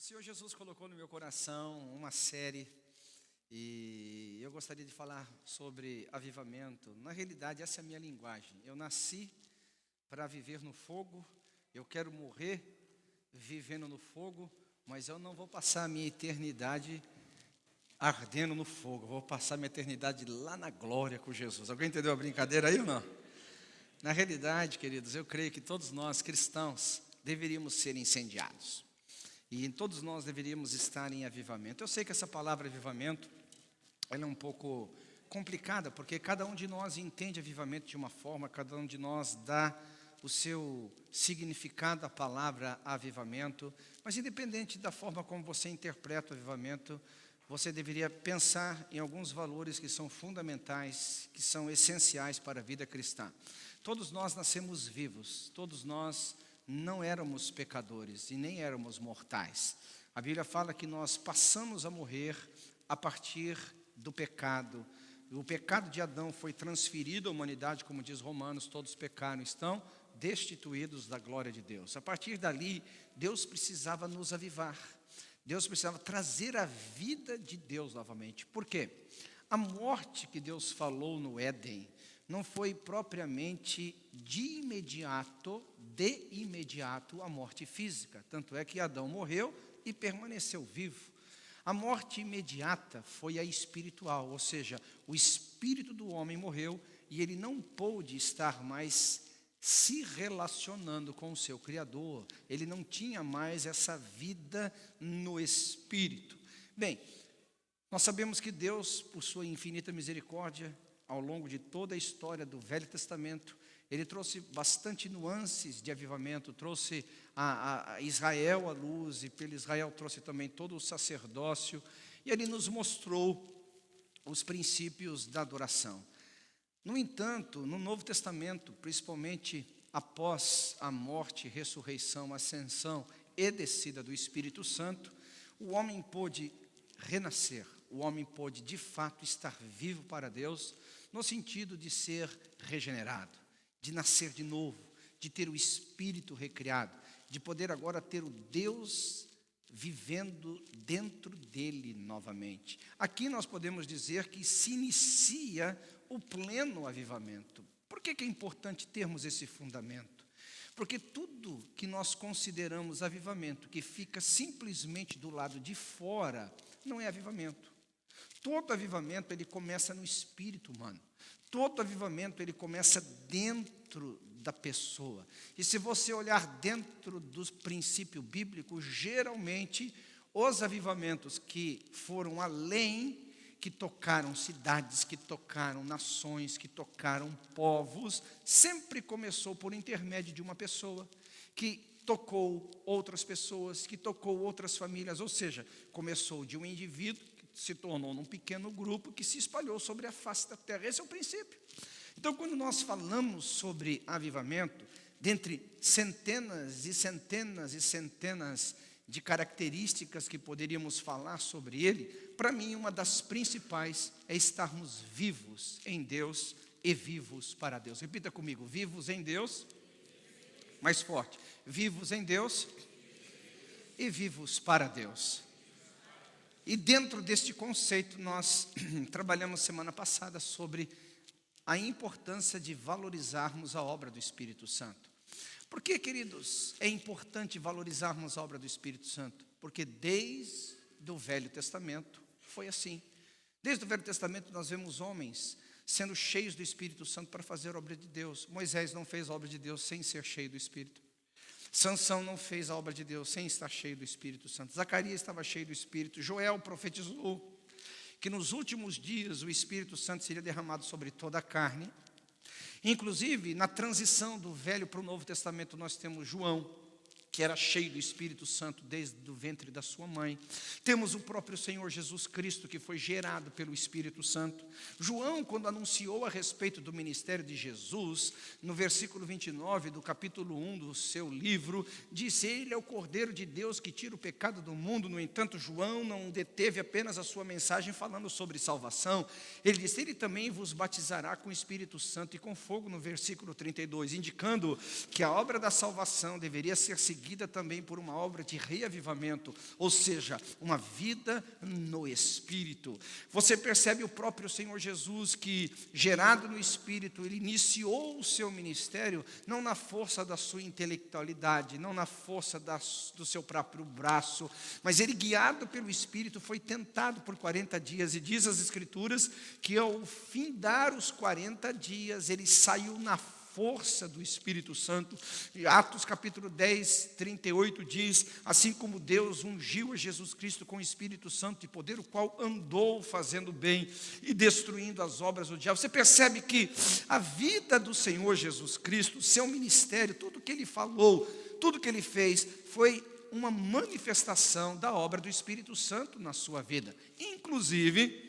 Senhor Jesus colocou no meu coração uma série e eu gostaria de falar sobre avivamento. Na realidade, essa é a minha linguagem. Eu nasci para viver no fogo, eu quero morrer vivendo no fogo, mas eu não vou passar a minha eternidade ardendo no fogo. Eu vou passar a minha eternidade lá na glória com Jesus. Alguém entendeu a brincadeira aí ou não? Na realidade, queridos, eu creio que todos nós cristãos deveríamos ser incendiados. E todos nós deveríamos estar em avivamento. Eu sei que essa palavra avivamento, ela é um pouco complicada, porque cada um de nós entende avivamento de uma forma, cada um de nós dá o seu significado à palavra avivamento. Mas independente da forma como você interpreta o avivamento, você deveria pensar em alguns valores que são fundamentais, que são essenciais para a vida cristã. Todos nós nascemos vivos, todos nós não éramos pecadores e nem éramos mortais. A Bíblia fala que nós passamos a morrer a partir do pecado. O pecado de Adão foi transferido à humanidade, como diz Romanos, todos pecaram, estão destituídos da glória de Deus. A partir dali, Deus precisava nos avivar. Deus precisava trazer a vida de Deus novamente. Por quê? A morte que Deus falou no Éden não foi propriamente de imediato a morte física. Tanto é que Adão morreu e permaneceu vivo. A morte imediata foi a espiritual, ou seja, o espírito do homem morreu e ele não pôde estar mais se relacionando com o seu Criador. Ele não tinha mais essa vida no espírito. Bem, nós sabemos que Deus, por sua infinita misericórdia, ao longo de toda a história do Velho Testamento, ele trouxe bastante nuances de avivamento, trouxe a Israel à luz, e pelo Israel trouxe também todo o sacerdócio, e ele nos mostrou os princípios da adoração. No entanto, no Novo Testamento, principalmente após a morte, ressurreição, ascensão e descida do Espírito Santo, o homem pôde renascer, o homem pôde de fato estar vivo para Deus, no sentido de ser regenerado, de nascer de novo, de ter o espírito recriado, de poder agora ter o Deus vivendo dentro dele novamente. Aqui nós podemos dizer que se inicia o pleno avivamento. Por que é importante termos esse fundamento? Porque tudo que nós consideramos avivamento, que fica simplesmente do lado de fora, não é avivamento. Todo avivamento, ele começa no espírito humano. Todo avivamento, ele começa dentro da pessoa. E se você olhar dentro dos princípios bíblicos, geralmente, os avivamentos que foram além, que tocaram cidades, que tocaram nações, que tocaram povos, sempre começou por intermédio de uma pessoa, que tocou outras pessoas, que tocou outras famílias, ou seja, começou de um indivíduo, se tornou num pequeno grupo que se espalhou sobre a face da terra. Esse é o princípio. Então, quando nós falamos sobre avivamento, dentre centenas e centenas e centenas de características que poderíamos falar sobre ele, para mim, uma das principais é estarmos vivos em Deus e vivos para Deus. Repita comigo, vivos em Deus, mais forte, vivos em Deus e vivos para Deus. E dentro deste conceito, nós trabalhamos semana passada sobre a importância de valorizarmos a obra do Espírito Santo. Por que, queridos, é importante valorizarmos a obra do Espírito Santo? Porque desde o Velho Testamento foi assim. Desde o Velho Testamento nós vemos homens sendo cheios do Espírito Santo para fazer a obra de Deus. Moisés não fez a obra de Deus sem ser cheio do Espírito. Sansão não fez a obra de Deus sem estar cheio do Espírito Santo. Zacarias estava cheio do Espírito. Joel profetizou que nos últimos dias o Espírito Santo seria derramado sobre toda a carne. Inclusive, na transição do Velho para o Novo Testamento, nós temos João, que era cheio do Espírito Santo desde o ventre da sua mãe. Temos o próprio Senhor Jesus Cristo, que foi gerado pelo Espírito Santo. João, quando anunciou a respeito do ministério de Jesus, no versículo 29 do capítulo 1 do seu livro, disse: ele é o Cordeiro de Deus que tira o pecado do mundo. No entanto, João não deteve apenas a sua mensagem falando sobre salvação. Ele disse: ele também vos batizará com o Espírito Santo e com fogo, no versículo 32, indicando que a obra da salvação deveria ser seguida seguida também por uma obra de reavivamento, ou seja, uma vida no Espírito. Você percebe o próprio Senhor Jesus que, gerado no Espírito, Ele iniciou o seu ministério não na força da sua intelectualidade, não na força do seu próprio braço, mas Ele, guiado pelo Espírito, foi tentado por 40 dias, e diz as Escrituras que ao findar os 40 dias, Ele saiu na força do Espírito Santo. E Atos capítulo 10, 38 diz: assim como Deus ungiu a Jesus Cristo com o Espírito Santo e poder, o qual andou fazendo bem e destruindo as obras do diabo. Você percebe que a vida do Senhor Jesus Cristo, seu ministério, tudo que Ele falou, tudo que Ele fez, foi uma manifestação da obra do Espírito Santo na sua vida. Inclusive,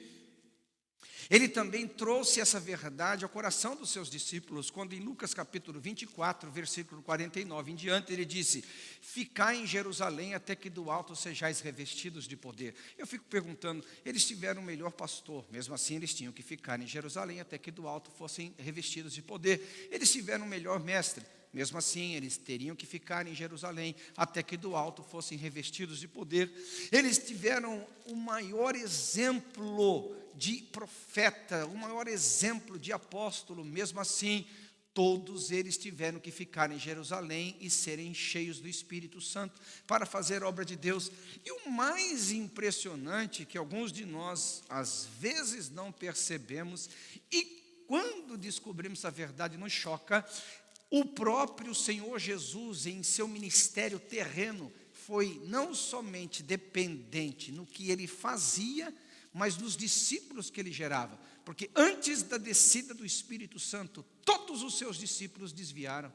Ele também trouxe essa verdade ao coração dos seus discípulos, quando em Lucas capítulo 24, versículo 49 em diante, Ele disse: ficai em Jerusalém até que do alto sejais revestidos de poder. Eu fico perguntando, eles tiveram o melhor pastor, mesmo assim eles tinham que ficar em Jerusalém até que do alto fossem revestidos de poder. Eles tiveram o melhor mestre, mesmo assim eles teriam que ficar em Jerusalém até que do alto fossem revestidos de poder. Eles tiveram o maior exemplo de profeta, o maior exemplo de apóstolo, mesmo assim, todos eles tiveram que ficar em Jerusalém e serem cheios do Espírito Santo para fazer a obra de Deus. E o mais impressionante, que alguns de nós às vezes não percebemos, e quando descobrimos a verdade nos choca, o próprio Senhor Jesus, em seu ministério terreno, foi não somente dependente no que Ele fazia, mas dos discípulos que Ele gerava. Porque antes da descida do Espírito Santo, todos os seus discípulos desviaram.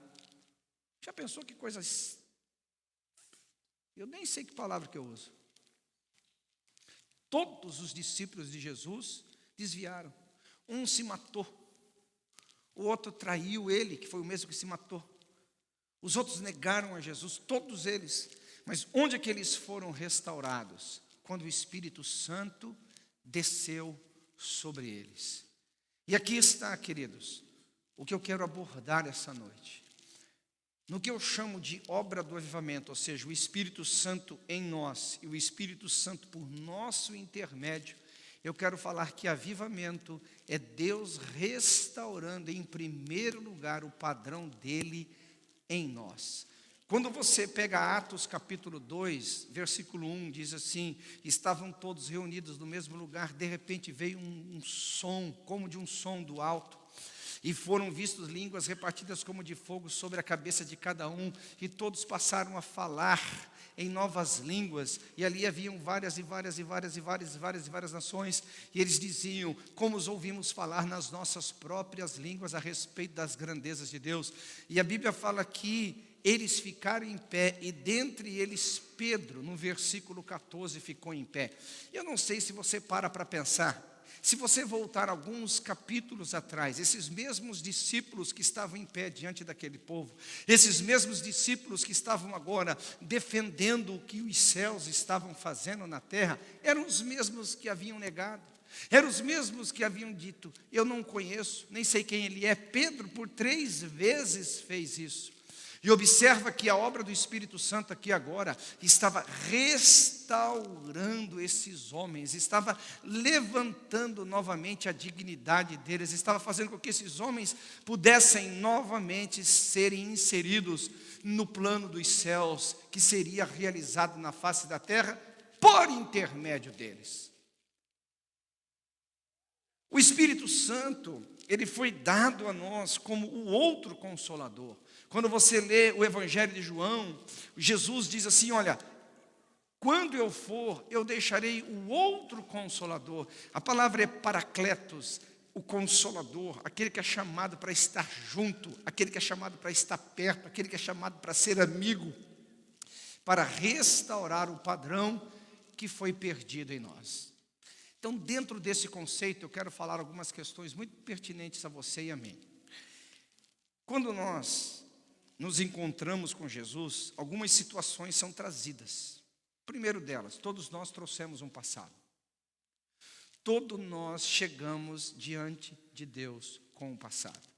Já pensou que coisas... Eu nem sei que palavra que eu uso. Todos os discípulos de Jesus desviaram. Um se matou. O outro traiu Ele, que foi o mesmo que se matou. Os outros negaram a Jesus, todos eles. Mas onde é que eles foram restaurados? Quando o Espírito Santo desceu sobre eles. E aqui está, queridos, o que eu quero abordar essa noite. No que eu chamo de obra do avivamento, ou seja, o Espírito Santo em nós e o Espírito Santo por nosso intermédio, eu quero falar que avivamento é Deus restaurando em primeiro lugar o padrão dele em nós. Quando você pega Atos capítulo 2, versículo 1, diz assim: estavam todos reunidos no mesmo lugar, de repente veio um som, como de um som do alto, e foram vistos línguas repartidas como de fogo sobre a cabeça de cada um, e todos passaram a falar em novas línguas, e ali haviam várias nações, e eles diziam: como os ouvimos falar nas nossas próprias línguas a respeito das grandezas de Deus. E a Bíblia fala que eles ficaram em pé, e dentre eles Pedro, no versículo 14, ficou em pé. Eu não sei se você para pensar, se você voltar alguns capítulos atrás, esses mesmos discípulos que estavam em pé diante daquele povo, esses mesmos discípulos que estavam agora defendendo o que os céus estavam fazendo na terra, eram os mesmos que haviam negado, eram os mesmos que haviam dito: eu não conheço, nem sei quem ele é. Pedro por 3 vezes fez isso. E observa que a obra do Espírito Santo aqui agora estava restaurando esses homens, estava levantando novamente a dignidade deles, estava fazendo com que esses homens pudessem novamente serem inseridos no plano dos céus, que seria realizado na face da terra por intermédio deles. O Espírito Santo, ele foi dado a nós como o outro Consolador. Quando você lê o Evangelho de João, Jesus diz assim: olha, quando eu for, eu deixarei o outro Consolador. A palavra é Paracletos, o Consolador, aquele que é chamado para estar junto, aquele que é chamado para estar perto, aquele que é chamado para ser amigo, para restaurar o padrão que foi perdido em nós. Então, dentro desse conceito, eu quero falar algumas questões muito pertinentes a você e a mim. Quando nós nos encontramos com Jesus, algumas situações são trazidas. Primeiro delas, todos nós trouxemos um passado. Todos nós chegamos diante de Deus com o passado.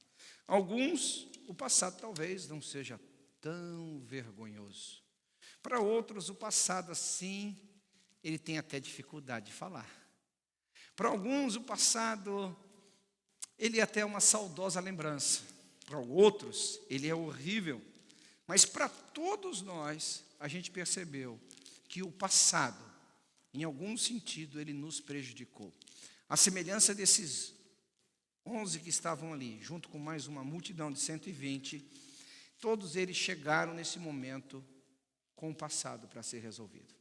Alguns, o passado talvez não seja tão vergonhoso. Para outros, o passado, assim, ele tem até dificuldade de falar. Para alguns, o passado, ele é até uma saudosa lembrança. Para outros, ele é horrível. Mas para todos nós, a gente percebeu que o passado, em algum sentido, ele nos prejudicou. A semelhança desses 11 que estavam ali, junto com mais uma multidão de 120, todos eles chegaram nesse momento com o passado para ser resolvido.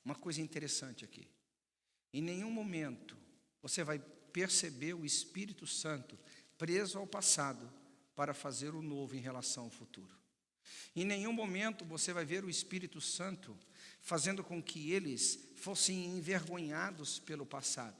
Uma coisa interessante aqui. Em nenhum momento você vai perceber o Espírito Santo preso ao passado para fazer o novo em relação ao futuro. Em nenhum momento você vai ver o Espírito Santo fazendo com que eles fossem envergonhados pelo passado.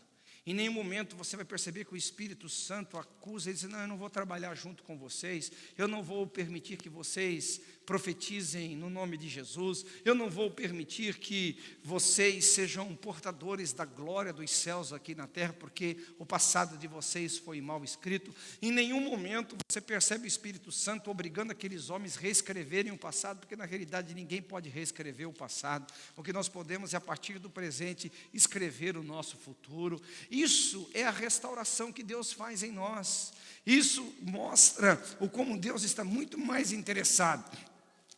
Em nenhum momento você vai perceber que o Espírito Santo acusa eles, não, eu não vou trabalhar junto com vocês, eu não vou permitir que vocês profetizem no nome de Jesus, eu não vou permitir que vocês sejam portadores da glória dos céus aqui na terra, porque o passado de vocês foi mal escrito. Em nenhum momento você percebe o Espírito Santo obrigando aqueles homens a reescreverem o passado, porque na realidade ninguém pode reescrever o passado. O que nós podemos é, a partir do presente, escrever o nosso futuro. Isso é a restauração que Deus faz em nós. Isso mostra o como Deus está muito mais interessado,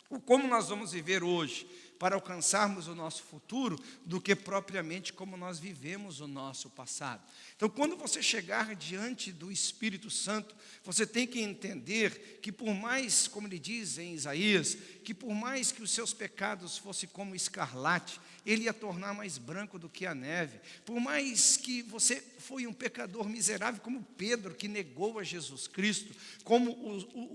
o como nós vamos viver hoje para alcançarmos o nosso futuro, do que propriamente como nós vivemos o nosso passado. Então, quando você chegar diante do Espírito Santo, você tem que entender que por mais, como ele diz em Isaías, que por mais que os seus pecados fossem como escarlate, ele ia tornar mais branco do que a neve. Por mais que você foi um pecador miserável, como Pedro, que negou a Jesus Cristo, como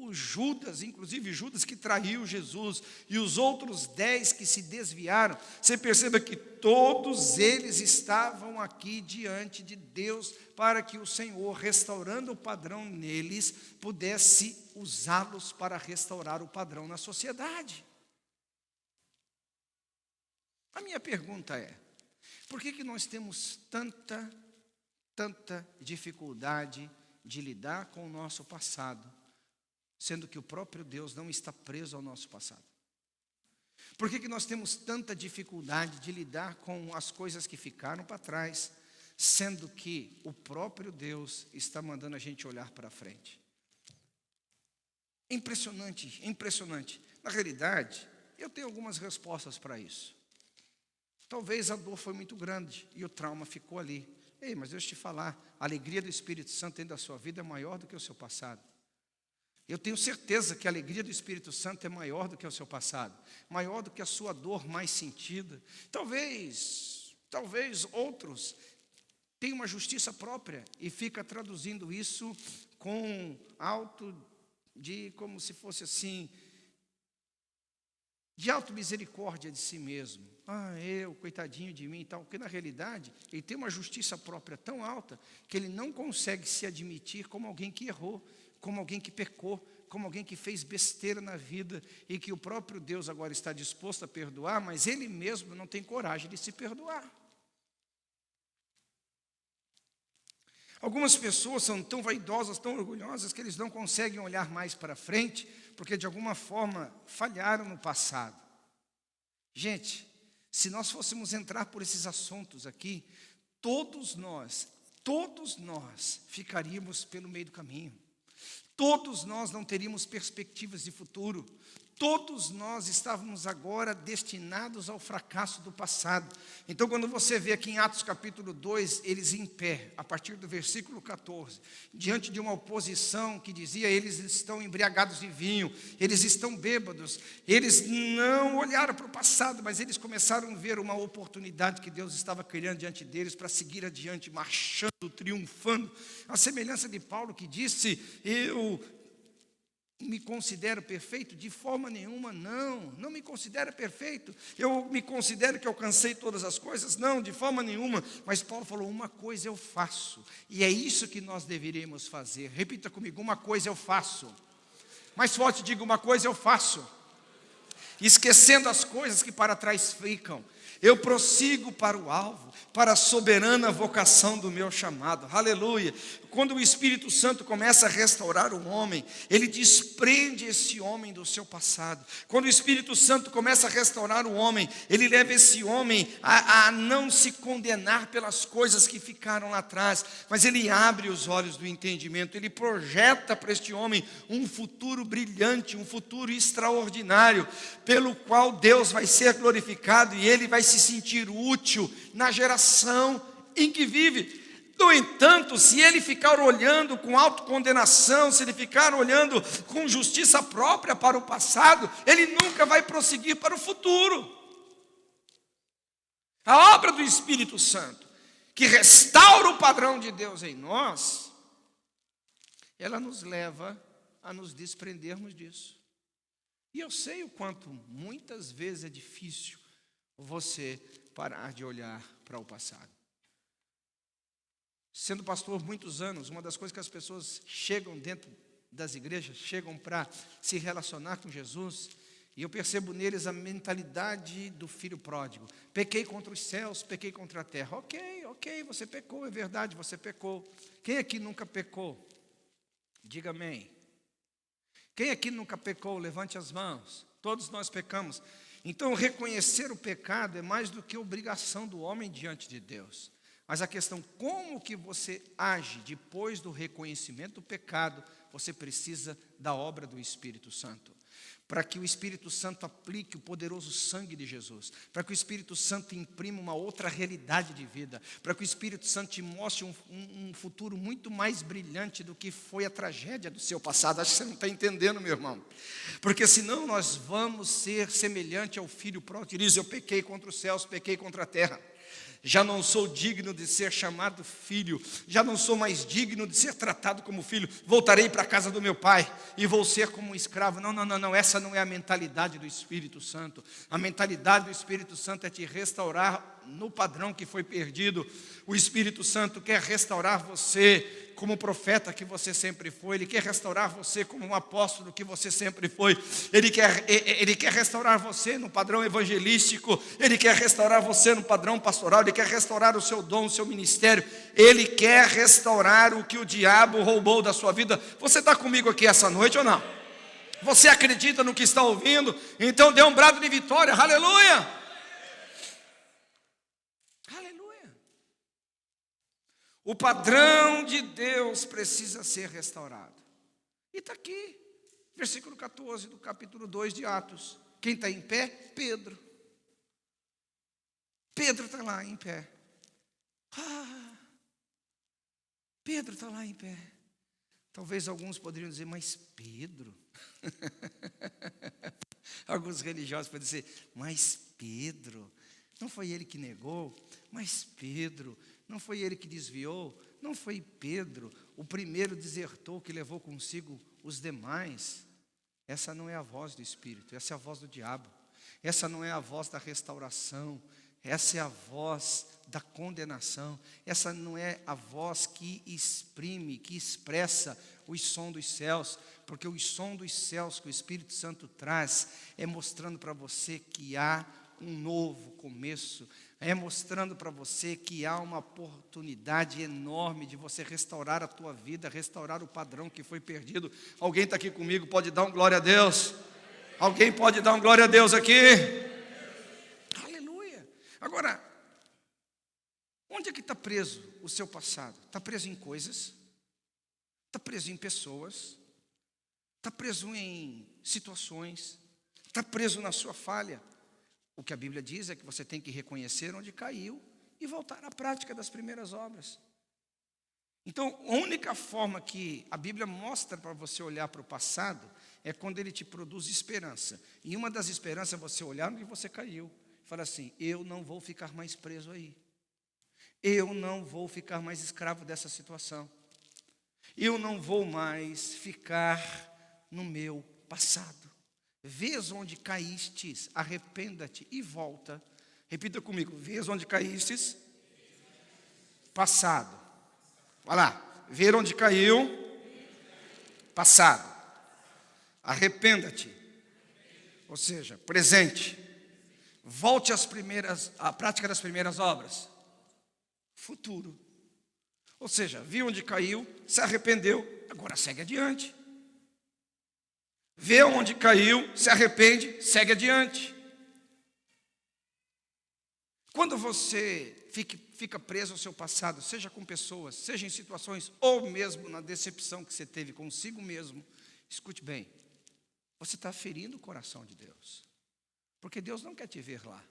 o Judas, inclusive Judas que traiu Jesus, e os outros 10 que se desviaram, você perceba que todos eles estavam aqui diante de Deus, para que o Senhor, restaurando o padrão neles, pudesse usá-los para restaurar o padrão na sociedade. A minha pergunta é, por que nós temos tanta dificuldade de lidar com o nosso passado, sendo que o próprio Deus não está preso ao nosso passado? Por que nós temos tanta dificuldade de lidar com as coisas que ficaram para trás, sendo que o próprio Deus está mandando a gente olhar para frente? É impressionante, é impressionante. Na realidade, eu tenho algumas respostas para isso. Talvez a dor foi muito grande e o trauma ficou ali. Ei, mas deixa eu te falar, a alegria do Espírito Santo dentro da sua vida é maior do que o seu passado. Eu tenho certeza que a alegria do Espírito Santo é maior do que o seu passado, maior do que a sua dor mais sentida. Talvez outros tenham uma justiça própria e fica traduzindo isso com como se fosse assim, de auto-misericórdia de si mesmo. Eu, coitadinho de mim e tal, porque na realidade ele tem uma justiça própria tão alta que ele não consegue se admitir como alguém que errou, como alguém que pecou, como alguém que fez besteira na vida e que o próprio Deus agora está disposto a perdoar, mas ele mesmo não tem coragem de se perdoar. Algumas pessoas são tão vaidosas, tão orgulhosas, que eles não conseguem olhar mais para frente, porque de alguma forma falharam no passado. Gente, se nós fôssemos entrar por esses assuntos aqui, todos nós ficaríamos pelo meio do caminho. Todos nós não teríamos perspectivas de futuro. Todos nós estávamos agora destinados ao fracasso do passado. Então, quando você vê aqui em Atos capítulo 2, eles em pé, a partir do versículo 14, diante de uma oposição que dizia, eles estão embriagados de vinho, eles estão bêbados, eles não olharam para o passado, mas eles começaram a ver uma oportunidade que Deus estava criando diante deles para seguir adiante, marchando, triunfando. A semelhança de Paulo que disse, eu me considero perfeito? De forma nenhuma, não me considero perfeito. Eu me considero que alcancei todas as coisas? Não, de forma nenhuma. Mas Paulo falou, uma coisa eu faço, e é isso que nós deveríamos fazer. Repita comigo, uma coisa eu faço. Mais forte, diga, uma coisa eu faço. Esquecendo as coisas que para trás ficam, Eu prossigo para o alvo, para a soberana vocação do meu chamado. Aleluia. Quando o Espírito Santo começa a restaurar o homem, ele desprende esse homem do seu passado. Quando o Espírito Santo começa a restaurar o homem, ele leva esse homem a não se condenar pelas coisas que ficaram lá atrás, mas ele abre os olhos do entendimento, ele projeta para este homem um futuro brilhante, um futuro extraordinário, pelo qual Deus vai ser glorificado e ele vai se sentir útil na geração em que vive. No entanto, se ele ficar olhando com autocondenação, se ele ficar olhando com justiça própria para o passado, ele nunca vai prosseguir para o futuro. A obra do Espírito Santo, que restaura o padrão de Deus em nós, ela nos leva a nos desprendermos disso. E eu sei o quanto muitas vezes é difícil você parar de olhar para o passado. Sendo pastor muitos anos, uma das coisas que as pessoas chegam dentro das igrejas, chegam para se relacionar com Jesus, e eu percebo neles a mentalidade do filho pródigo. Pequei contra os céus, pequei contra a terra. Ok, você pecou, é verdade, você pecou. Quem aqui nunca pecou? Diga amém. Quem aqui nunca pecou? Levante as mãos. Todos nós pecamos. Então, reconhecer o pecado é mais do que obrigação do homem diante de Deus. Mas a questão, como que você age depois do reconhecimento do pecado, você precisa da obra do Espírito Santo. Para que o Espírito Santo aplique o poderoso sangue de Jesus, para que o Espírito Santo imprima uma outra realidade de vida, para que o Espírito Santo te mostre um futuro muito mais brilhante do que foi a tragédia do seu passado. Acho que você não está entendendo, meu irmão. Porque senão nós vamos ser semelhante ao filho pródigo. Ele diz: eu pequei contra os céus, pequei contra a terra. Já não sou digno de ser chamado filho, já não sou mais digno de ser tratado como filho, voltarei para a casa do meu pai e vou ser como um escravo. Não, essa não é a mentalidade do Espírito Santo. A mentalidade do Espírito Santo é te restaurar no padrão que foi perdido. O Espírito Santo quer restaurar você como profeta que você sempre foi, ele quer restaurar você como um apóstolo que você sempre foi, ele quer restaurar você no padrão evangelístico, ele quer restaurar você no padrão pastoral, ele quer restaurar o seu dom, o seu ministério, ele quer restaurar o que o diabo roubou da sua vida. Você está comigo aqui essa noite ou não? Você acredita no que está ouvindo? Então dê um brado de vitória, aleluia! O padrão de Deus precisa ser restaurado. E está aqui, versículo 14 do capítulo 2 de Atos. Quem está em pé? Pedro. Pedro está lá em pé. Pedro está lá em pé. Talvez alguns poderiam dizer: mas Pedro? Alguns religiosos podem dizer: mas Pedro? Não foi ele que negou? Mas Pedro? Não foi ele que desviou? Não foi Pedro o primeiro desertor que levou consigo os demais? Essa não é a voz do Espírito, essa é a voz do diabo. Essa não é a voz da restauração, essa é a voz da condenação. Essa não é a voz que exprime, que expressa o som dos céus, porque o som dos céus que o Espírito Santo traz é mostrando para você que há um novo começo, é mostrando para você que há uma oportunidade enorme de você restaurar a tua vida, restaurar o padrão que foi perdido. Alguém está aqui comigo, pode dar um glória a Deus? Alguém pode dar um glória a Deus aqui? Aleluia! Agora, onde é que está preso o seu passado? Está preso em coisas? Está preso em pessoas? Está preso em situações? Está preso na sua falha? O que a Bíblia diz é que você tem que reconhecer onde caiu e voltar à prática das primeiras obras. Então, a única forma que a Bíblia mostra para você olhar para o passado é quando ele te produz esperança. E uma das esperanças é você olhar onde você caiu e falar assim: eu não vou ficar mais preso aí. Eu não vou ficar mais escravo dessa situação. Eu não vou mais ficar no meu passado. Vês onde caístes, arrependa-te e volta. Repita comigo: vês onde caístes, passado. Vai lá, ver onde caiu, passado. Arrependa-te, ou seja, presente. Volte à prática das primeiras obras. Futuro. Ou seja, viu onde caiu, se arrependeu, agora segue adiante. Vê onde caiu, se arrepende, segue adiante. Quando você fica preso ao seu passado, seja com pessoas, seja em situações, ou mesmo na decepção que você teve consigo mesmo, escute bem, você está ferindo o coração de Deus. Porque Deus não quer te ver lá.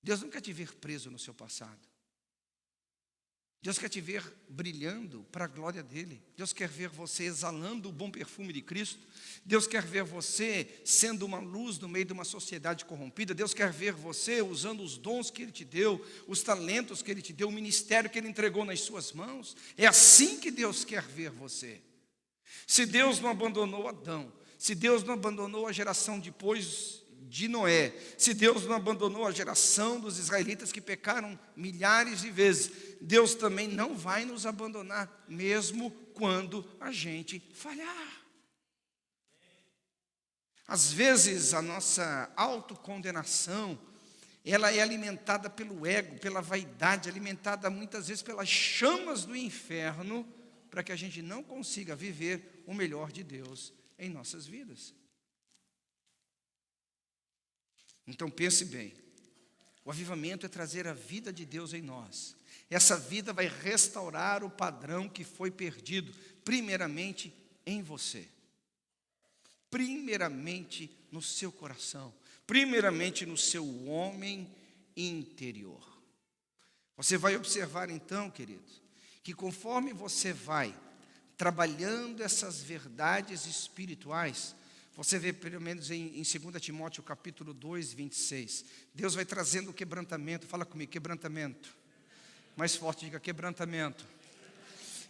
Deus não quer te ver preso no seu passado. Deus quer te ver brilhando para a glória dEle. Deus quer ver você exalando o bom perfume de Cristo. Deus quer ver você sendo uma luz no meio de uma sociedade corrompida. Deus quer ver você usando os dons que Ele te deu, os talentos que Ele te deu, o ministério que Ele entregou nas suas mãos. É assim que Deus quer ver você. Se Deus não abandonou Adão, se Deus não abandonou a geração depois de Noé, se Deus não abandonou a geração dos israelitas que pecaram milhares de vezes, Deus também não vai nos abandonar, mesmo quando a gente falhar. Às vezes a nossa autocondenação, ela é alimentada pelo ego, pela vaidade, alimentada muitas vezes pelas chamas do inferno, para que a gente não consiga viver o melhor de Deus em nossas vidas. Então pense bem, o avivamento é trazer a vida de Deus em nós. Essa vida vai restaurar o padrão que foi perdido, primeiramente em você, primeiramente no seu coração, primeiramente no seu homem interior. Você vai observar então, queridos, que conforme você vai trabalhando essas verdades espirituais, você vê pelo menos em 2 Timóteo capítulo 2, 26, Deus vai trazendo o quebrantamento. Fala comigo, quebrantamento. Mais forte, diga quebrantamento.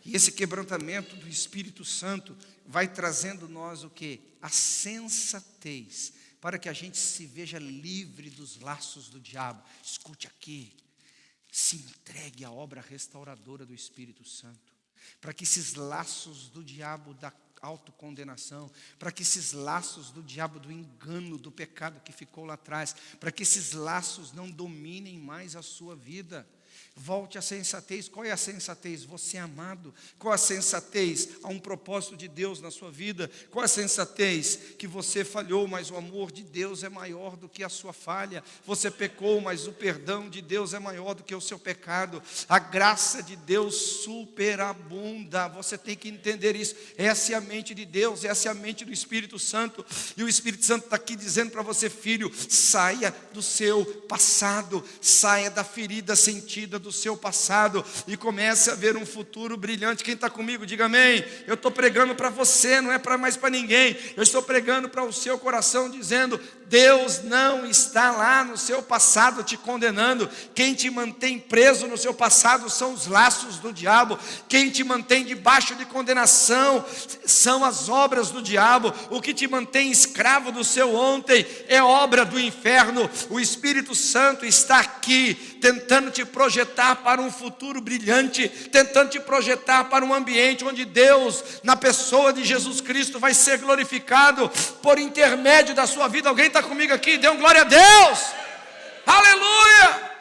E esse quebrantamento do Espírito Santo vai trazendo nós o quê? A sensatez, para que a gente se veja livre dos laços do diabo. Escute aqui, se entregue à obra restauradora do Espírito Santo, para que esses laços do diabo da autocondenação, para que esses laços do diabo do engano, do pecado que ficou lá atrás, para que esses laços não dominem mais a sua vida. Volte à sensatez. Qual é a sensatez? Você é amado. Qual a sensatez? Há um propósito de Deus na sua vida. Qual a sensatez? Que você falhou, mas o amor de Deus é maior do que a sua falha. Você pecou, mas o perdão de Deus é maior do que o seu pecado. A graça de Deus superabunda. Você tem que entender isso. Essa é a mente de Deus, essa é a mente do Espírito Santo. E o Espírito Santo está aqui dizendo para você, filho, saia do seu passado, saia da ferida sentida do seu passado e comece a ver um futuro brilhante. Quem está comigo, diga amém. Eu estou pregando para você, não é para mais para ninguém. Eu estou pregando para o seu coração, dizendo: Deus não está lá no seu passado te condenando. Quem te mantém preso no seu passado são os laços do diabo. Quem te mantém debaixo de condenação são as obras do diabo. O que te mantém escravo do seu ontem é obra do inferno. O Espírito Santo está aqui tentando te projetar para um futuro brilhante, tentando te projetar para um ambiente onde Deus, na pessoa de Jesus Cristo, vai ser glorificado por intermédio da sua vida. Alguém está comigo aqui? Dê um glória a Deus! Aleluia!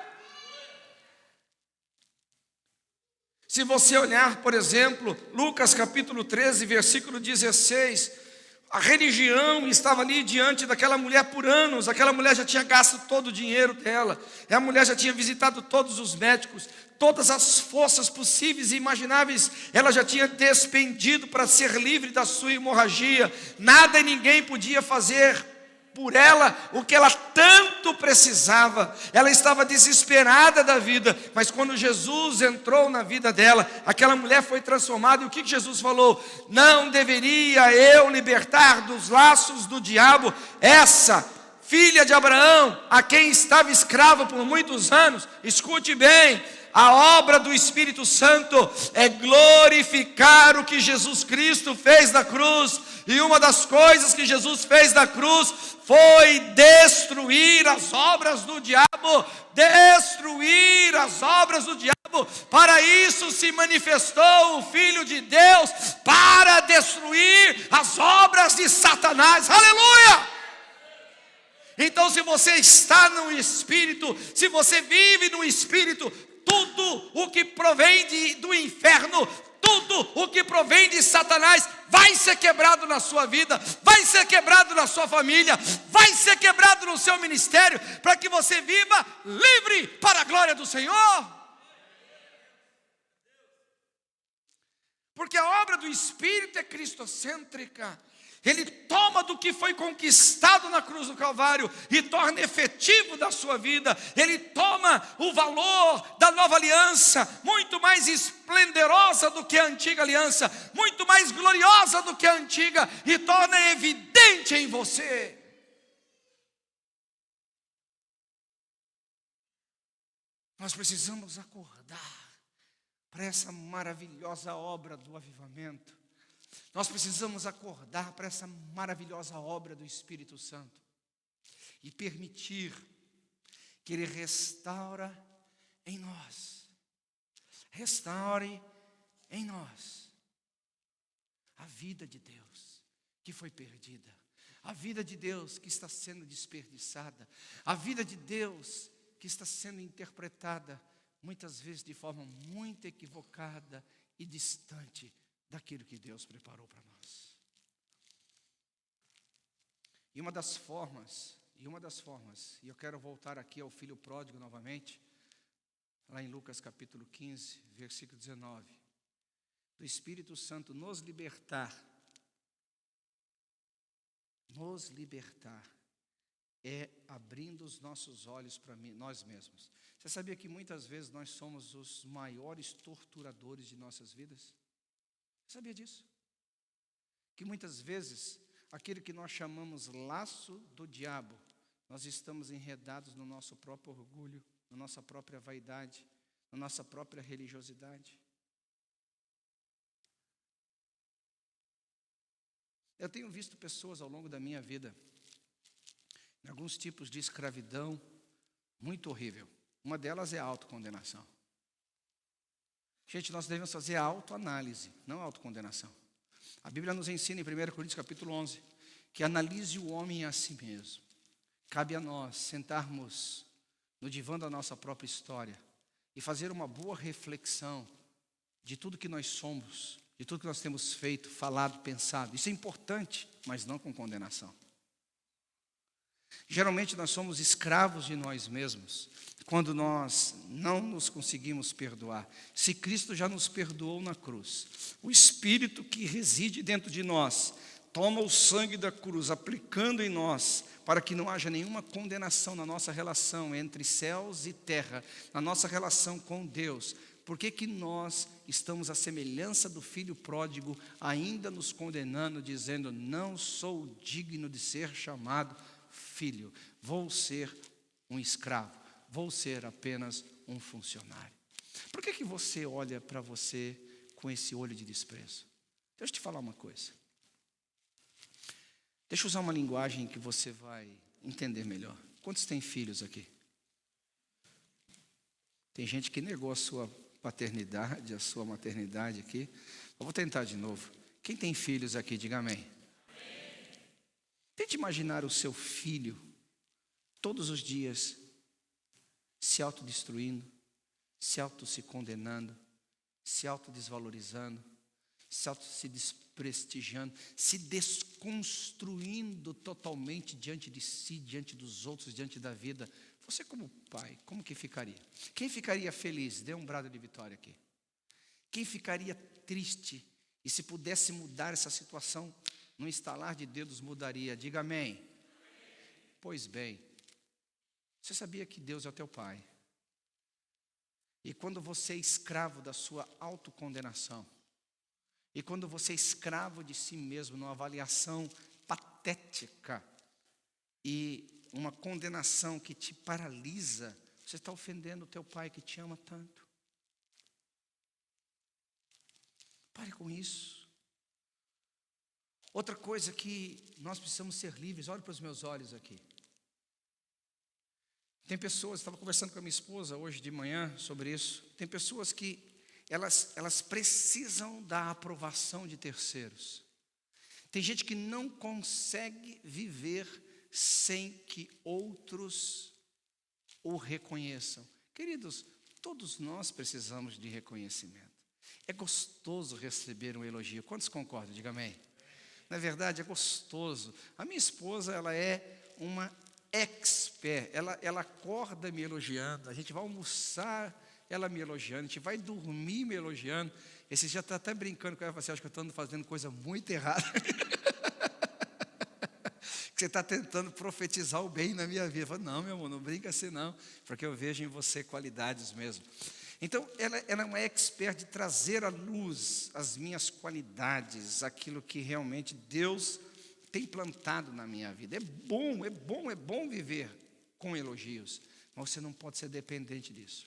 Se você olhar, por exemplo, Lucas capítulo 13, versículo 16, a religião estava ali diante daquela mulher por anos. Aquela mulher já tinha gasto todo o dinheiro dela. A mulher já tinha visitado todos os médicos, todas as forças possíveis e imagináveis ela já tinha despendido para ser livre da sua hemorragia. Nada e ninguém podia fazer por ela o que ela tanto precisava. Ela estava desesperada da vida, mas quando Jesus entrou na vida dela, aquela mulher foi transformada. E o que Jesus falou? Não deveria eu libertar dos laços do diabo essa filha de Abraão, a quem estava escrava por muitos anos? Escute bem, a obra do Espírito Santo é glorificar o que Jesus Cristo fez na cruz. E uma das coisas que Jesus fez na cruz foi destruir as obras do diabo. Destruir as obras do diabo. Para isso se manifestou o Filho de Deus, para destruir as obras de Satanás. Aleluia! Então, se você está no Espírito, se você vive no Espírito, tudo o que provém do inferno, tudo o que provém de Satanás, vai ser quebrado na sua vida, vai ser quebrado na sua família, vai ser quebrado no seu ministério, para que você viva livre para a glória do Senhor. Porque a obra do Espírito é cristocêntrica. Ele toma do que foi conquistado na cruz do Calvário e torna efetivo da sua vida. Ele toma o valor da nova aliança, muito mais esplendorosa do que a antiga aliança, muito mais gloriosa do que a antiga, e torna evidente em você. Nós precisamos acordar para essa maravilhosa obra do avivamento. Nós precisamos acordar para essa maravilhosa obra do Espírito Santo e permitir que Ele restaure em nós a vida de Deus que foi perdida, a vida de Deus que está sendo desperdiçada, a vida de Deus que está sendo interpretada muitas vezes de forma muito equivocada e distante daquilo que Deus preparou para nós. E uma das formas, e eu quero voltar aqui ao filho pródigo novamente, lá em Lucas capítulo 15, versículo 19, do Espírito Santo nos libertar é abrindo os nossos olhos para nós mesmos. Você sabia que muitas vezes nós somos os maiores torturadores de nossas vidas? Sabia disso? Que muitas vezes, aquilo que nós chamamos laço do diabo, nós estamos enredados no nosso próprio orgulho, na nossa própria vaidade, na nossa própria religiosidade. Eu tenho visto pessoas ao longo da minha vida, em alguns tipos de escravidão muito horrível. Uma delas é a autocondenação. Gente, nós devemos fazer autoanálise, não autocondenação. A Bíblia nos ensina em 1 Coríntios capítulo 11, que analise o homem a si mesmo. Cabe a nós sentarmos no divã da nossa própria história e fazer uma boa reflexão de tudo que nós somos, de tudo que nós temos feito, falado, pensado. Isso é importante, mas não com condenação. Geralmente nós somos escravos de nós mesmos quando nós não nos conseguimos perdoar. Se Cristo já nos perdoou na cruz, o Espírito que reside dentro de nós toma o sangue da cruz, aplicando em nós, para que não haja nenhuma condenação na nossa relação entre céus e terra, na nossa relação com Deus. Por que nós estamos à semelhança do filho pródigo, ainda nos condenando, dizendo: não sou digno de ser chamado filho, vou ser um escravo, vou ser apenas um funcionário? Por que você olha para você com esse olho de desprezo? Deixa eu te falar uma coisa. Deixa eu usar uma linguagem que você vai entender melhor. Quantos têm filhos aqui? Tem gente que negou a sua paternidade, a sua maternidade aqui. Eu vou tentar de novo. Quem tem filhos aqui, diga amém. Tente imaginar o seu filho todos os dias se autodestruindo, se condenando, se autodesvalorizando, se desprestigiando, se desconstruindo totalmente diante de si, diante dos outros, diante da vida. Você como pai, como que ficaria? Quem ficaria feliz? Dê um brado de vitória aqui. Quem ficaria triste? E se pudesse mudar essa situação, num estalar de dedos mudaria. Diga amém. Pois bem, você sabia que Deus é o teu pai? E quando você é escravo da sua autocondenação, e quando você é escravo de si mesmo, numa avaliação patética e uma condenação que te paralisa, você está ofendendo o teu pai que te ama tanto. Pare com isso. Outra coisa que nós precisamos ser livres, olhe para os meus olhos aqui. Tem pessoas, estava conversando com a minha esposa hoje de manhã sobre isso, tem pessoas que elas precisam da aprovação de terceiros. Tem gente que não consegue viver sem que outros o reconheçam. Queridos, todos nós precisamos de reconhecimento. É gostoso receber um elogio. Quantos concordam? Diga amém. Na verdade, é gostoso. A minha esposa, ela é uma expert. Ela acorda me elogiando. A gente vai almoçar, ela me elogiando. A gente vai dormir me elogiando. Esse já está até brincando com ela. Você acha que eu estou fazendo coisa muito errada? Que você está tentando profetizar o bem na minha vida. Eu falo, não, meu amor, não brinca assim não. Porque eu vejo em você qualidades mesmo. Então, ela é uma expert de trazer à luz as minhas qualidades, aquilo que realmente Deus tem plantado na minha vida. É bom viver com elogios, mas você não pode ser dependente disso,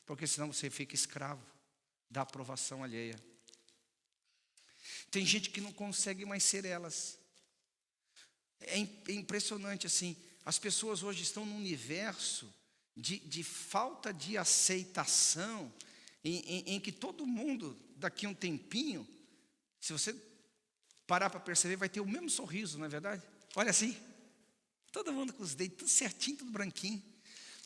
porque senão você fica escravo da aprovação alheia. Tem gente que não consegue mais ser elas. É impressionante assim, as pessoas hoje estão num universo de falta de aceitação, em que todo mundo, daqui a um tempinho, se você parar para perceber, vai ter o mesmo sorriso, não é verdade? Olha assim, todo mundo com os dedos tudo certinho, tudo branquinho,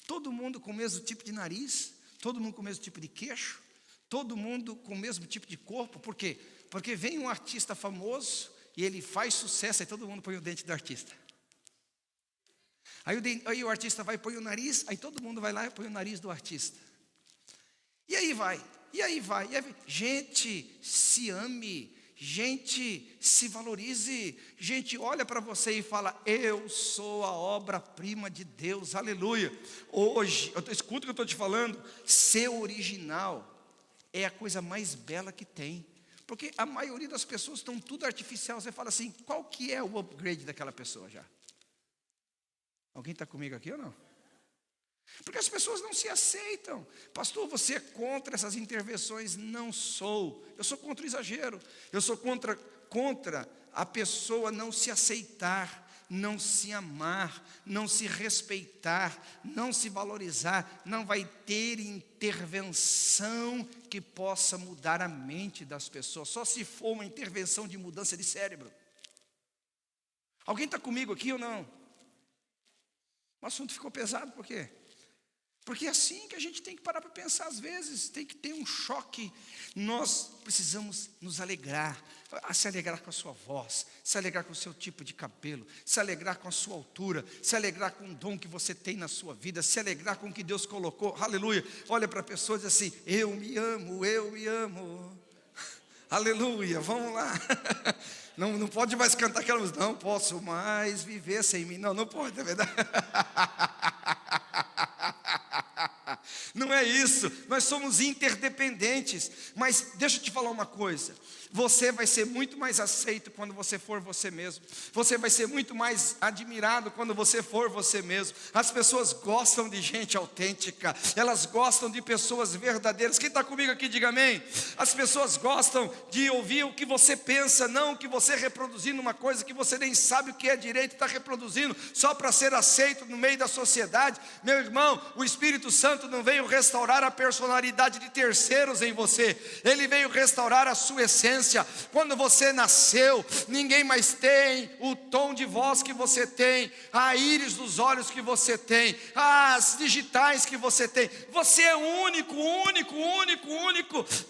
todo mundo com o mesmo tipo de nariz, todo mundo com o mesmo tipo de queixo, todo mundo com o mesmo tipo de corpo. Por quê? Porque vem um artista famoso e ele faz sucesso, aí todo mundo põe o dente do artista. Aí o artista vai e põe o nariz, aí todo mundo vai lá e põe o nariz do artista. E aí vai. Gente, se ame. Gente, se valorize. Gente, olha para você e fala, eu sou a obra-prima de Deus, aleluia. Hoje, escuta o que eu estou te falando, ser original é a coisa mais bela que tem. Porque a maioria das pessoas estão tudo artificial. Você fala assim, qual que é o upgrade daquela pessoa já? Alguém está comigo aqui ou não? Porque as pessoas não se aceitam. Pastor, você é contra essas intervenções? Não sou. Eu sou contra o exagero. Eu sou contra a pessoa não se aceitar, não se amar, não se respeitar, não se valorizar. Não vai ter intervenção que possa mudar a mente das pessoas. Só se for uma intervenção de mudança de cérebro. Alguém está comigo aqui ou não? O assunto ficou pesado, por quê? Porque é assim que a gente tem que parar para pensar às vezes, tem que ter um choque. Nós precisamos nos alegrar, se alegrar com a sua voz, se alegrar com o seu tipo de cabelo, se alegrar com a sua altura, se alegrar com o dom que você tem na sua vida, se alegrar com o que Deus colocou, aleluia. Olha para a pessoa e diz assim, eu me amo, aleluia, vamos lá. Não pode mais cantar aquela música, não posso mais viver sem mim. Não pode, é verdade. Não é isso, nós somos interdependentes. Mas deixa eu te falar uma coisa, você vai ser muito mais aceito quando você for você mesmo. Você vai ser muito mais admirado quando você for você mesmo. As pessoas gostam de gente autêntica, elas gostam de pessoas verdadeiras. Quem está comigo aqui, diga amém. As pessoas gostam de ouvir o que você pensa, não o que você reproduzindo uma coisa que você nem sabe o que é direito, está reproduzindo só para ser aceito no meio da sociedade. Meu irmão, o Espírito Santo não veio restaurar a personalidade de terceiros em você, ele veio restaurar a sua essência. Quando você nasceu, ninguém mais tem o tom de voz que você tem, a íris dos olhos que você tem, as digitais que você tem. Você é único.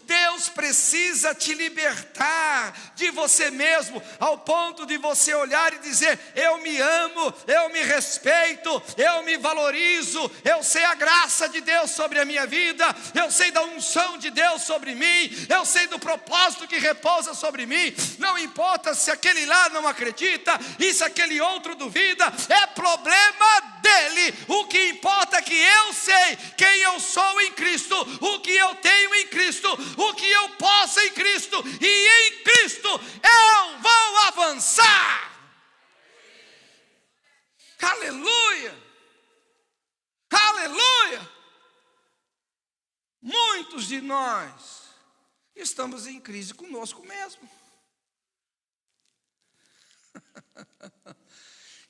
Deus precisa te libertar de você mesmo, ao ponto de você olhar e dizer, eu me amo, eu me respeito, eu me valorizo, eu sei a graça de Deus sobre a minha vida, eu sei da unção de Deus sobre mim, eu sei do propósito que repousa sobre mim. Não importa se aquele lá não acredita e se aquele outro duvida, é problema dele. O que importa é que eu sei quem eu sou em Cristo, o que eu tenho em Cristo, o que eu posso em Cristo, e em Cristo eu vou avançar. Aleluia, aleluia. Muitos de nós estamos em crise conosco mesmo.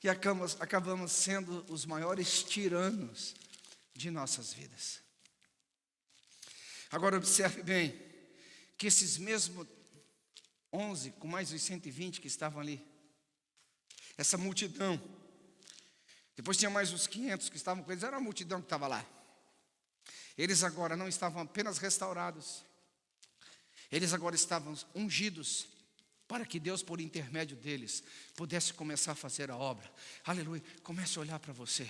E acabamos sendo os maiores tiranos de nossas vidas. Agora observe bem, que esses mesmos 11, com mais os 120 que estavam ali, essa multidão, Depois tinha mais os 500 que estavam com eles, era a multidão que estava lá. Eles agora não estavam apenas restaurados, eles agora estavam ungidos, para que Deus, por intermédio deles, pudesse começar a fazer a obra. Aleluia. Comece a olhar para você.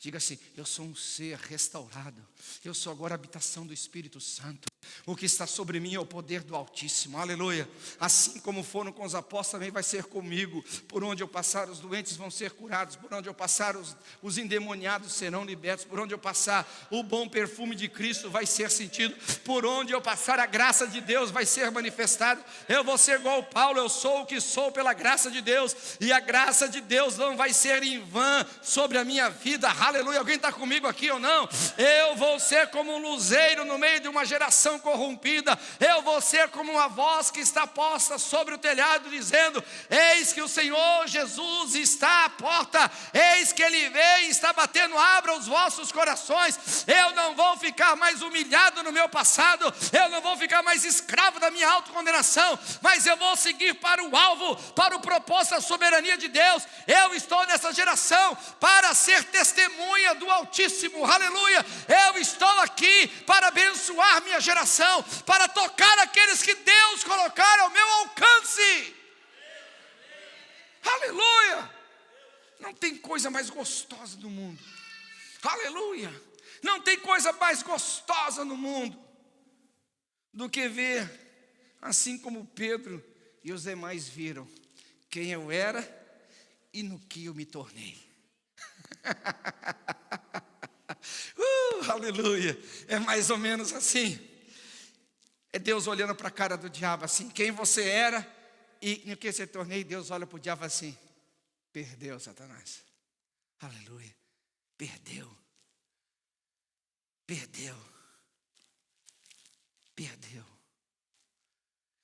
Diga assim: eu sou um ser restaurado. Eu sou agora a habitação do Espírito Santo. O que está sobre mim é o poder do Altíssimo. Aleluia. Assim como foram com os apóstolos, também vai ser comigo. Por onde eu passar, os doentes vão ser curados. Por onde eu passar, os endemoniados serão libertos. Por onde eu passar, o bom perfume de Cristo vai ser sentido. Por onde eu passar, a graça de Deus vai ser manifestada. Eu vou ser igual Paulo: eu sou o que sou pela graça de Deus. E a graça de Deus não vai ser em vão sobre a minha vida. Aleluia. Alguém está comigo aqui ou não? Eu vou ser como um luzeiro no meio de uma geração corrompida. Eu vou ser como uma voz que está posta sobre o telhado, dizendo: eis que o Senhor Jesus está à porta, eis que Ele vem e está batendo, abra os vossos corações. Eu não vou ficar mais humilhado no meu passado, eu não vou ficar mais escravo da minha autocondenação, mas eu vou seguir para o alvo, para o propósito da soberania de Deus. Eu estou nessa geração para ser testemunha do Altíssimo. Aleluia. Eu estou aqui para abençoar minha geração, para tocar aqueles que Deus colocar ao meu alcance. Aleluia. Não tem coisa mais gostosa no mundo. Aleluia. Não tem coisa mais gostosa no mundo do que ver, assim como Pedro e os demais viram, quem eu era e no que eu me tornei. Aleluia. É mais ou menos assim. É Deus olhando para a cara do diabo assim: quem você era e no que você tornei. Deus olha para o diabo assim: perdeu, Satanás. Aleluia. Perdeu.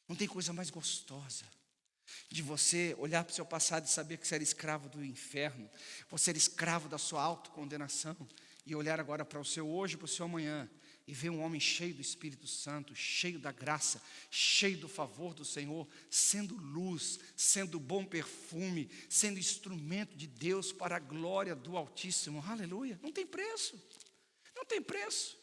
Não tem coisa mais gostosa de você olhar para o seu passado e saber que você era escravo do inferno, você era escravo da sua autocondenação, e olhar agora para o seu hoje, para o seu amanhã, e ver um homem cheio do Espírito Santo, cheio da graça, cheio do favor do Senhor, sendo luz, sendo bom perfume, sendo instrumento de Deus para a glória do Altíssimo. Aleluia. Não tem preço. Não tem preço.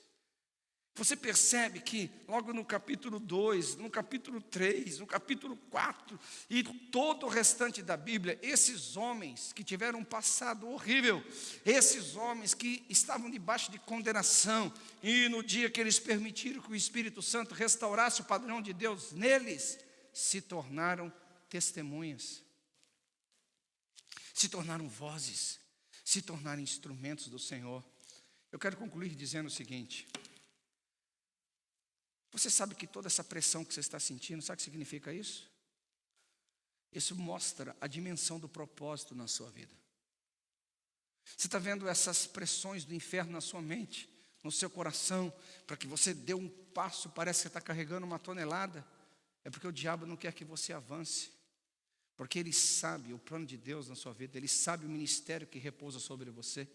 Você percebe que logo no capítulo 2, no capítulo 3, no capítulo 4 e todo o restante da Bíblia, esses homens que tiveram um passado horrível, esses homens que estavam debaixo de condenação, e no dia que eles permitiram que o Espírito Santo restaurasse o padrão de Deus neles, se tornaram testemunhas, se tornaram vozes, se tornaram instrumentos do Senhor. Eu quero concluir dizendo o seguinte: você sabe que toda essa pressão que você está sentindo, sabe o que significa isso? Isso mostra a dimensão do propósito na sua vida. Você está vendo essas pressões do inferno na sua mente, no seu coração, para que você dê um passo, parece que você está carregando uma tonelada. É porque o diabo não quer que você avance. Porque ele sabe o plano de Deus na sua vida, ele sabe o ministério que repousa sobre você.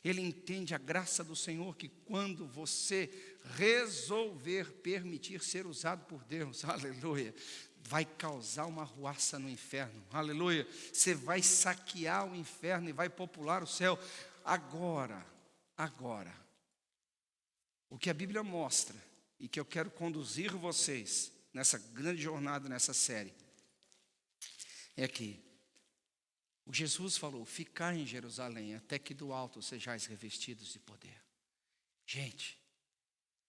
Ele entende a graça do Senhor, que quando você resolver permitir ser usado por Deus, aleluia, vai causar uma ruaça no inferno, aleluia. Você vai saquear o inferno e vai popular o céu. Agora, o que a Bíblia mostra, e que eu quero conduzir vocês nessa grande jornada, nessa série, é que o Jesus falou: ficai em Jerusalém até que do alto sejais revestidos de poder. Gente,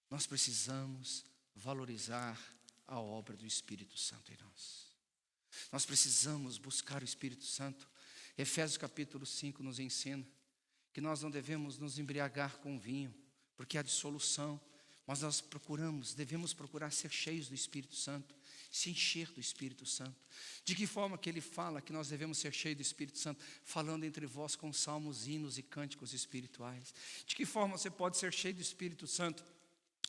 nós precisamos valorizar a obra do Espírito Santo em nós. Nós precisamos buscar o Espírito Santo. Efésios capítulo 5 nos ensina que nós não devemos nos embriagar com vinho, porque há dissolução, mas nós devemos procurar ser cheios do Espírito Santo, se encher do Espírito Santo. De que forma que ele fala que nós devemos ser cheios do Espírito Santo? Falando entre vós com salmos, hinos e cânticos espirituais. De que forma você pode ser cheio do Espírito Santo?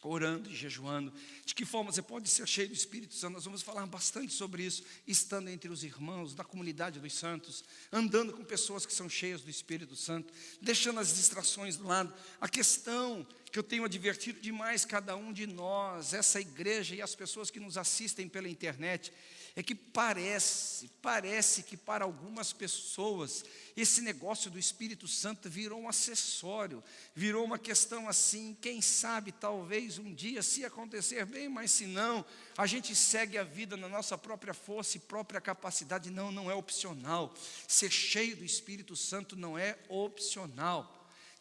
Orando e jejuando. De que forma você pode ser cheio do Espírito Santo? Nós vamos falar bastante sobre isso, estando entre os irmãos, na comunidade dos santos, andando com pessoas que são cheias do Espírito Santo, deixando as distrações do lado. A questão que eu tenho advertido demais cada um de nós, essa igreja e as pessoas que nos assistem pela internet, é que parece que para algumas pessoas esse negócio do Espírito Santo virou um acessório, virou uma questão assim, quem sabe, talvez um dia, se acontecer bem, mas se não, a gente segue a vida na nossa própria força e própria capacidade. Não, não é opcional. Ser cheio do Espírito Santo não é opcional.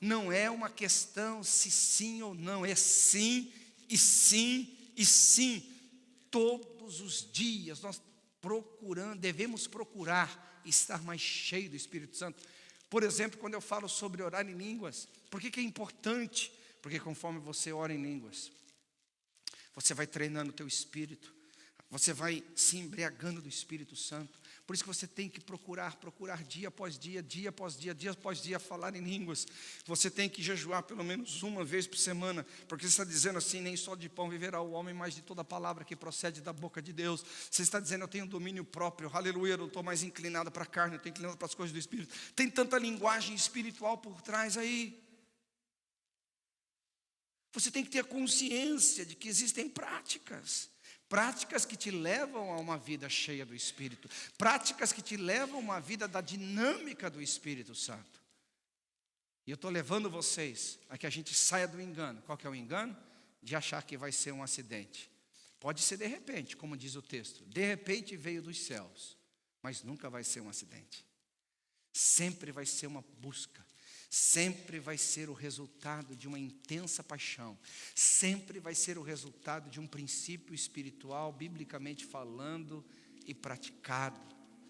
Não é uma questão se sim ou não, é sim e sim e sim. Todos os dias nós devemos procurar estar mais cheio do Espírito Santo. Por exemplo, quando eu falo sobre orar em línguas, por que é importante? Porque conforme você ora em línguas, você vai treinando o teu espírito, você vai se embriagando do Espírito Santo. Por isso que você tem que procurar dia após dia, dia após dia, dia após dia, falar em línguas. Você tem que jejuar pelo menos uma vez por semana, porque você está dizendo assim, nem só de pão viverá o homem, mas de toda palavra que procede da boca de Deus. Você está dizendo, eu tenho domínio próprio, aleluia, eu não estou mais inclinado para a carne, eu estou inclinado para as coisas do Espírito. Tem tanta linguagem espiritual por trás aí. Você tem que ter a consciência de que existem práticas que te levam a uma vida cheia do Espírito, práticas que te levam a uma vida da dinâmica do Espírito Santo. E eu estou levando vocês a que a gente saia do engano. Qual que é o engano? De achar que vai ser um acidente. Pode ser de repente, como diz o texto, de repente veio dos céus, mas nunca vai ser um acidente. Sempre vai ser uma busca. Sempre vai ser o resultado de uma intensa paixão. Sempre vai ser o resultado de um princípio espiritual, biblicamente falando e praticado.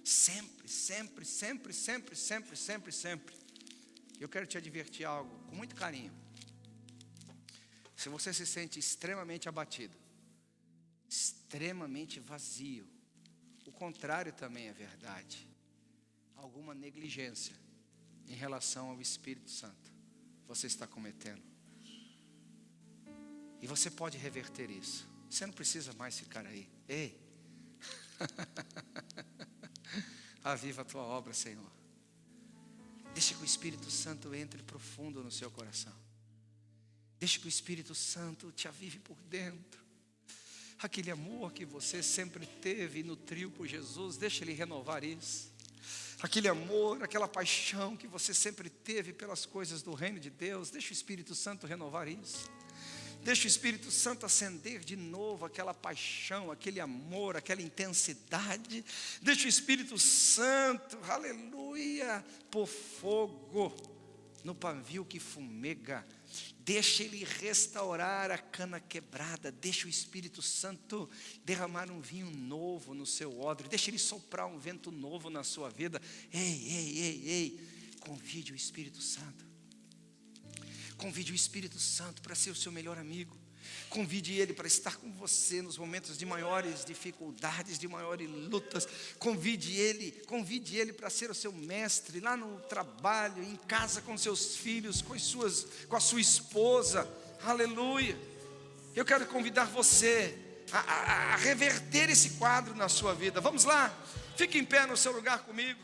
Sempre, sempre, sempre, sempre, sempre, sempre, sempre. Eu quero te advertir algo com muito carinho. Se você se sente extremamente abatido, extremamente vazio, o contrário também é verdade. Alguma negligência em relação ao Espírito Santo você está cometendo. E você pode reverter isso. Você não precisa mais ficar aí. Ei, aviva a tua obra, Senhor. Deixa que o Espírito Santo entre profundo no seu coração. Deixa que o Espírito Santo te avive por dentro. Aquele amor que você sempre teve e nutriu por Jesus, deixa Ele renovar isso. Aquele amor, aquela paixão que você sempre teve pelas coisas do reino de Deus, deixa o Espírito Santo renovar isso. Deixa o Espírito Santo acender de novo aquela paixão, aquele amor, aquela intensidade. Deixa o Espírito Santo, aleluia, pôr fogo no pavio que fumega. Deixa Ele restaurar a cana quebrada. Deixa o Espírito Santo derramar um vinho novo no seu odre. Deixa Ele soprar um vento novo na sua vida. Ei, convide o Espírito Santo. Convide o Espírito Santo para ser o seu melhor amigo. Convide Ele para estar com você nos momentos de maiores dificuldades, de maiores lutas. Convide Ele para ser o seu mestre, lá no trabalho, em casa com seus filhos, com a sua esposa. Aleluia. Eu quero convidar você a reverter esse quadro na sua vida. Vamos lá, fique em pé no seu lugar comigo.